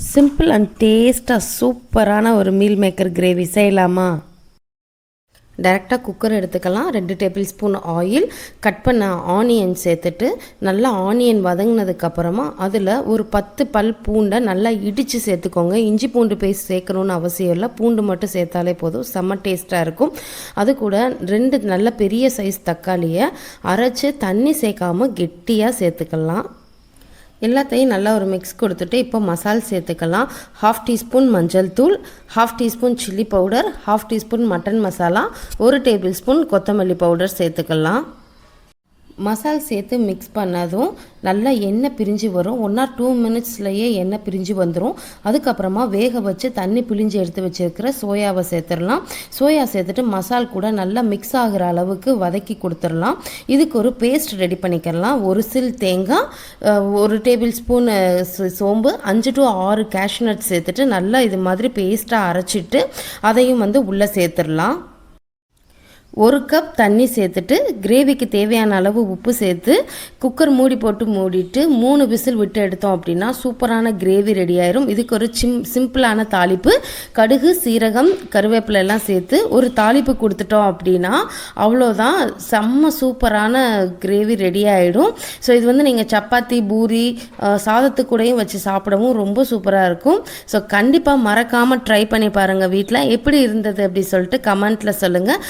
Simple and டேஸ்ட்டாக சூப்பரான ஒரு மீல் மேக்கர் கிரேவி செய்யலாமா? டைரெக்டாக குக்கர் எடுத்துக்கலாம். 2 டேபிள் ஸ்பூன் ஆயில், கட் பண்ண ஆனியன் சேர்த்துட்டு நல்லா ஆனியன் வதங்கினதுக்கப்புறமா அதில் ஒரு 10 பல் பூண்டை நல்லா இடித்து சேர்த்துக்கோங்க. இஞ்சி பூண்டு பேஸ்ட் சேர்க்கணுன்னு அவசியம் இல்லை, பூண்டு மட்டும் சேர்த்தாலே போதும், செம்ம டேஸ்ட்டாக இருக்கும். அது கூட 2 நல்ல பெரிய சைஸ் தக்காளியை அரைச்சி தண்ணி சேர்க்காமல் கெட்டியாக சேர்த்துக்கலாம். எல்லாத்தையும் நல்லா ஒரு மிக்ஸ் கொடுத்துட்டு இப்போ மசால் சேர்த்துக்கலாம். 1/2 டீஸ்பூன் மஞ்சள் தூள், 1/2 teaspoon chilli powder, 1/2 teaspoon mutton masala, 1 table spoon கொத்தமல்லி பவுடர் சேர்த்துக்கலாம். மசால் சேர்த்து மிக்ஸ் பண்ணதும் நல்லா எண்ணெய் பிரிஞ்சு வரும். 1 or 2 மினிட்ஸ்லேயே எண்ணெய் பிரிஞ்சு வந்துடும். அதுக்கப்புறமா வேக வச்சு தண்ணி பிழிஞ்சு எடுத்து வச்சுருக்கிற சோயாவை சேர்த்துடலாம். சோயா சேர்த்துட்டு மசால் கூட நல்லா மிக்ஸ் ஆகிற அளவுக்கு வதக்கி கொடுத்துடலாம். இதுக்கு ஒரு பேஸ்ட் ரெடி பண்ணிக்கலாம். 1 சில் தேங்காய், 1 டேபிள் ஸ்பூன் சோம்பு, 5 to 6 கேஷ்நட் சேர்த்துட்டு நல்லா இது மாதிரி பேஸ்ட்டாக அரைச்சிட்டு அதையும் உள்ளே சேர்த்துடலாம். 1 கப் தண்ணி சேர்த்துட்டு கிரேவிக்கு தேவையான அளவு உப்பு சேர்த்து குக்கர் மூடி போட்டு மூடிட்டு 3 விசில் விட்டு எடுத்தோம் அப்படின்னா சூப்பரான கிரேவி ரெடி ஆயிரும். இதுக்கு ஒரு சிம்பிளான தாளிப்பு, கடுகு, சீரகம், கருவேப்பிலை எல்லாம் சேர்த்து ஒரு தாளிப்பு கொடுத்துட்டோம் அப்படின்னா அவ்வளோதான், செம்ம சூப்பரான கிரேவி ரெடி ஆகிடும். ஸோ இது நீங்கள் சப்பாத்தி, பூரி, சாதத்துக்கூடையும் வச்சு சாப்பிடவும் ரொம்ப சூப்பராக இருக்கும். ஸோ கண்டிப்பாக மறக்காமல் ட்ரை பண்ணி பாருங்கள். வீட்டில் எப்படி இருந்தது அப்படி சொல்லிட்டு கமெண்ட்டில் சொல்லுங்கள்.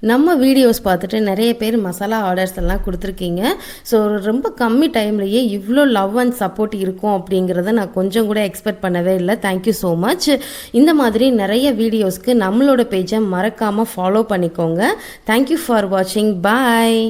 நம்ம வீடியோஸ் பார்த்துட்டு நிறைய பேர் மசாலா ஆர்டர்ஸ் எல்லாம் கொடுத்துருக்கீங்க. ஸோ ரொம்ப கம்மி டைம்லேயே இவ்வளோ லவ் அண்ட் சப்போர்ட் இருக்கும் அப்படிங்கிறத நான் கொஞ்சம் கூட எக்ஸ்பெக்ட் பண்ணவே இல்லை. Thank you so much. இந்த மாதிரி நிறைய வீடியோஸ்க்கு நம்மளோட பேஜை மறக்காமல் ஃபாலோ பண்ணிக்கோங்க. தேங்க்யூ ஃபார் வாட்சிங். பாய்.